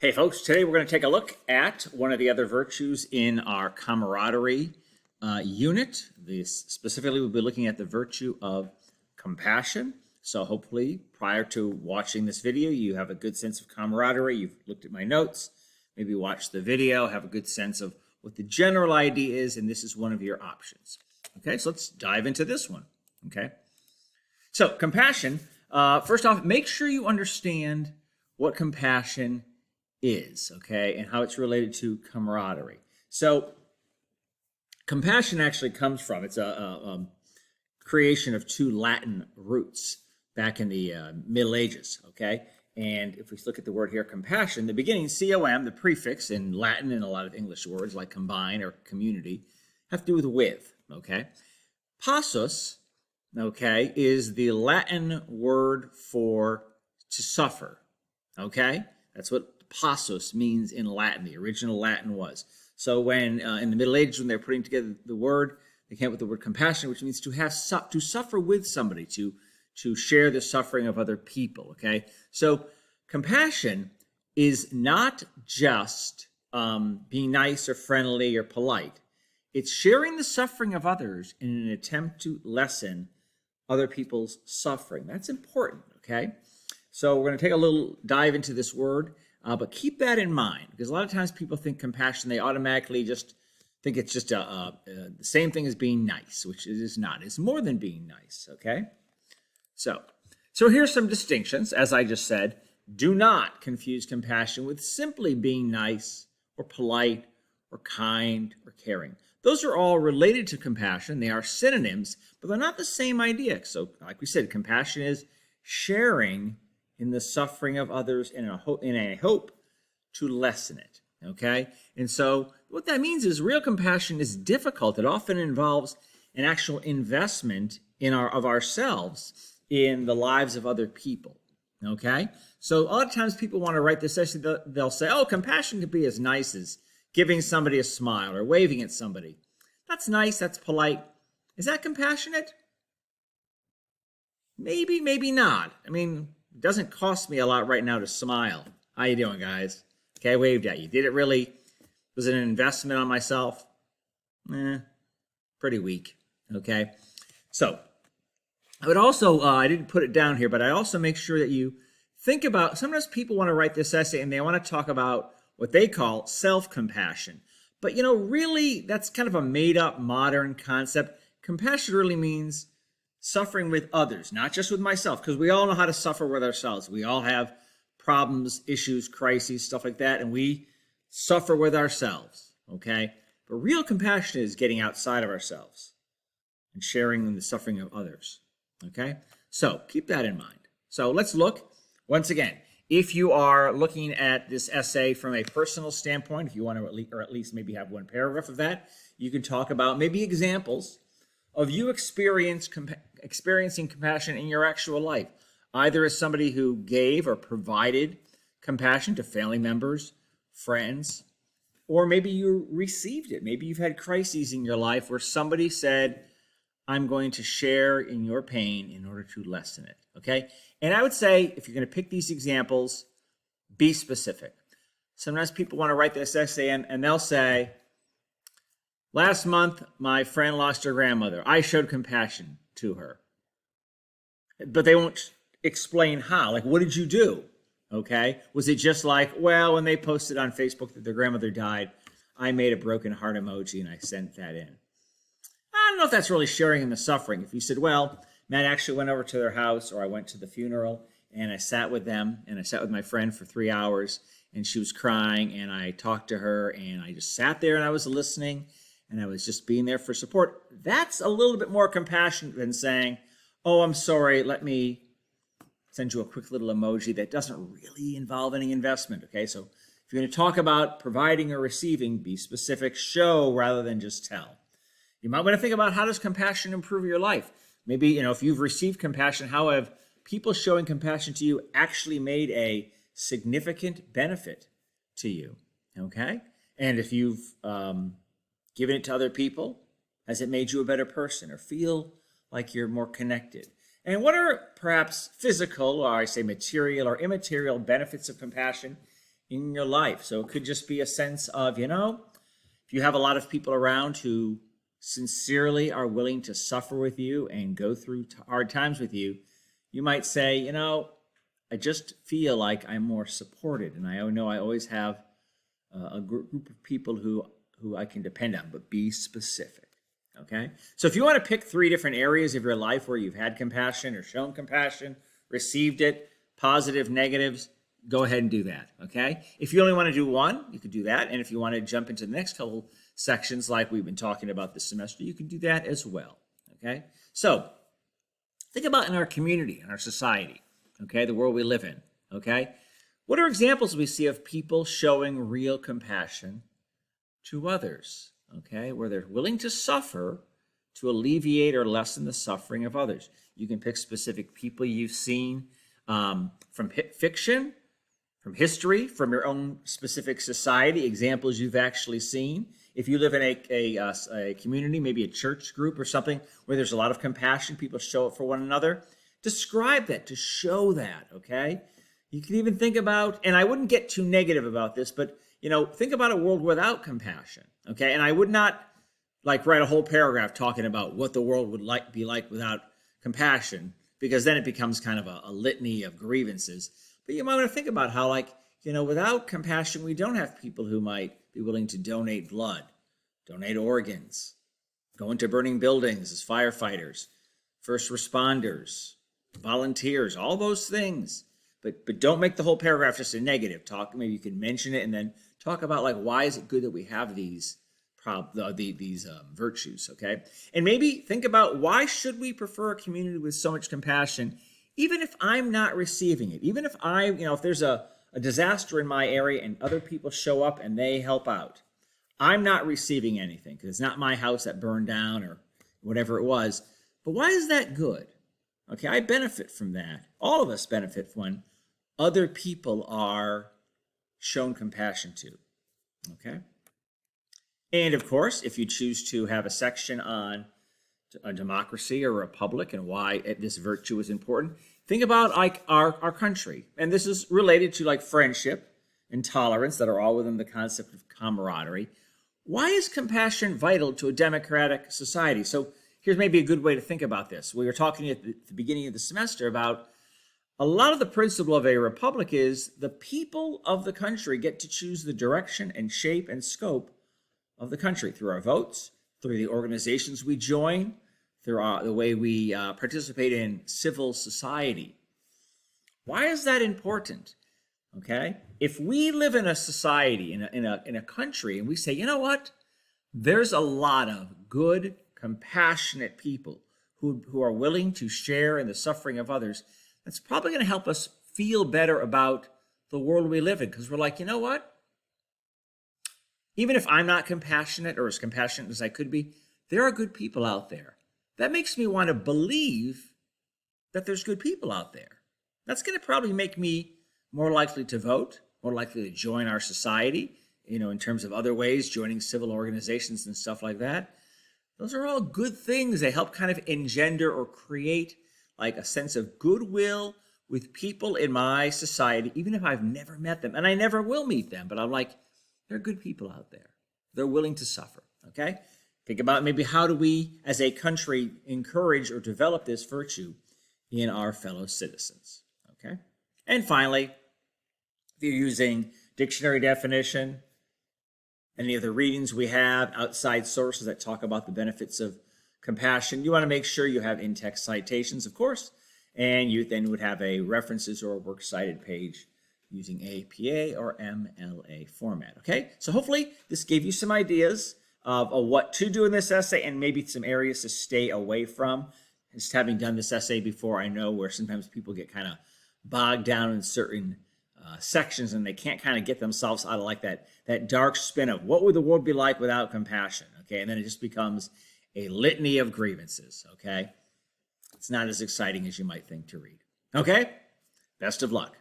Hey folks, today we're going to take a look at one of the other virtues in our camaraderie unit. Specifically, we'll be looking at the virtue of compassion. So hopefully, prior to watching this video, you have a good sense of camaraderie. You've looked at my notes, maybe watched the video, have a good sense of what the general idea is, and this is one of your options. Okay, so let's dive into this one. Okay, so compassion. First off, make sure you understand what compassion is, okay, and how it's related to camaraderie. So compassion actually comes from, it's a creation of two Latin roots back in the Middle Ages, okay? And if we look at the word here, compassion, the beginning, C-O-M, the prefix in Latin and a lot of English words like combine or community, have to do with, okay? Passus, okay, is the Latin word for to suffer, okay? That's what passus means in Latin. The original Latin was. So when in the Middle Ages, when they're putting together the word, they came up with the word compassion, which means to have to suffer with somebody, to share the suffering of other people. Okay, so compassion is not just being nice or friendly or polite. It's sharing the suffering of others in an attempt to lessen other people's suffering. That's important. Okay, so we're going to take a little dive into this word. But keep that in mind, because a lot of times people think compassion, they automatically just think it's just the same thing as being nice, which it is not. It's more than being nice, okay? So here's some distinctions. As I just said, do not confuse compassion with simply being nice or polite or kind or caring. Those are all related to compassion. They are synonyms, but they're not the same idea. So like we said, compassion is sharing in the suffering of others in a hope to lessen it, okay? And so what that means is real compassion is difficult. It often involves an actual investment of ourselves in the lives of other people, okay? So a lot of times people want to write this essay, they'll say, oh, compassion could be as nice as giving somebody a smile or waving at somebody. That's nice, that's polite. Is that compassionate? Maybe, maybe not. I mean, it doesn't cost me a lot right now to smile. How you doing, guys? Okay, I waved at you. Did it really, was it an investment on myself? Pretty weak, okay? So, I would also, I didn't put it down here, but I also make sure that you think about, sometimes people want to write this essay and they want to talk about what they call self-compassion. But, you know, really, that's kind of a made-up modern concept. Compassion really means suffering with others, not just with myself, because we all know how to suffer with ourselves. We all have problems, issues, crises, stuff like that, and we suffer with ourselves, okay? But real compassion is getting outside of ourselves and sharing the suffering of others, okay? So keep that in mind. So let's look, once again, if you are looking at this essay from a personal standpoint, if you want to at least maybe have one paragraph of that, you can talk about maybe examples of you experiencing compassion in your actual life, either as somebody who gave or provided compassion to family members, friends, or maybe you received it. Maybe you've had crises in your life where somebody said, I'm going to share in your pain in order to lessen it, okay? And I would say, if you're going to pick these examples, be specific. Sometimes people want to write this essay and they'll say, last month, my friend lost her grandmother. I showed compassion to her. But they won't explain how. Like, what did you do? Okay? Was it just like, well, when they posted on Facebook that their grandmother died, I made a broken heart emoji and I sent that in. I don't know if that's really sharing in the suffering. If you said, well, Matt actually went over to their house, or I went to the funeral and I sat with them and I sat with my friend for 3 hours and she was crying and I talked to her and I just sat there and I was listening and I was just being there for support. That's a little bit more compassionate than saying, oh, I'm sorry, let me send you a quick little emoji that doesn't really involve any investment, okay? So if you're going to talk about providing or receiving, be specific, show rather than just tell. You might want to think about, how does compassion improve your life? Maybe, you know, if you've received compassion, how have people showing compassion to you actually made a significant benefit to you, okay? And if you've given it to other people, has it made you a better person or feel like you're more connected? And what are perhaps physical, or I say material or immaterial benefits of compassion in your life. So it could just be a sense of, if you have a lot of people around who sincerely are willing to suffer with you and go through hard times with you, you might say, I just feel like I'm more supported, and I know I always have a group of people who I can depend on, but be specific, okay? So if you want to pick 3 different areas of your life where you've had compassion or shown compassion, received it, positive, negatives, go ahead and do that, okay? If you only want to do 1, you could do that. And if you want to jump into the next couple sections like we've been talking about this semester, you can do that as well, okay? So think about in our community, in our society, okay, the world we live in, okay? What are examples we see of people showing real compassion to others, okay, where they're willing to suffer to alleviate or lessen the suffering of others? You can pick specific people you've seen from fiction, from history, from your own specific society, examples you've actually seen. If you live in a community, maybe a church group or something where there's a lot of compassion, people show it for one another, describe that, to show that, okay? You can even think about, and I wouldn't get too negative about this, but, think about a world without compassion, okay? And I would not write a whole paragraph talking about what the world would be like without compassion, because then it becomes kind of a litany of grievances. But you might want to think about how, without compassion, we don't have people who might be willing to donate blood, donate organs, go into burning buildings as firefighters, first responders, volunteers, all those things. But don't make the whole paragraph just a negative. Maybe you can mention it and then talk about why is it good that we have these virtues, okay? And maybe think about, why should we prefer a community with so much compassion, even if I'm not receiving it, even if if there's a disaster in my area and other people show up and they help out, I'm not receiving anything because it's not my house that burned down or whatever it was. But why is that good? Okay, I benefit from that. All of us benefit when other people are shown compassion to, okay? And of course, if you choose to have a section on a democracy or a republic and why this virtue is important, think about our country. And this is related to friendship and tolerance that are all within the concept of camaraderie. Why is compassion vital to a democratic society? So here's maybe a good way to think about this. We were talking at the beginning of the semester about a lot of the principle of a republic is the people of the country get to choose the direction and shape and scope of the country through our votes, through the organizations we join, through the way we participate in civil society. Why is that important? Okay, if we live in a society, in a country, and we say, you know what, there's a lot of good, compassionate people who are willing to share in the suffering of others, that's probably going to help us feel better about the world we live in, because we're like, you know what? Even if I'm not compassionate or as compassionate as I could be, there are good people out there. That makes me want to believe that there's good people out there. That's going to probably make me more likely to vote, more likely to join our society, in terms of other ways, joining civil organizations and stuff like that. Those are all good things. They help kind of engender or create a sense of goodwill with people in my society, even if I've never met them, and I never will meet them, but I'm like, there are good people out there. They're willing to suffer, okay? Think about maybe how do we, as a country, encourage or develop this virtue in our fellow citizens, okay? And finally, if you're using dictionary definition, any of the readings we have, outside sources that talk about the benefits of compassion, you want to make sure you have in-text citations, of course, and you then would have a references or works cited page using APA or MLA format, okay? So hopefully this gave you some ideas of what to do in this essay and maybe some areas to stay away from. Just having done this essay before, I know where sometimes people get kind of bogged down in certain sections and they can't kind of get themselves out of that dark spin of what would the world be like without compassion, okay? And then it just becomes a litany of grievances, okay? It's not as exciting as you might think to read. Okay? Best of luck.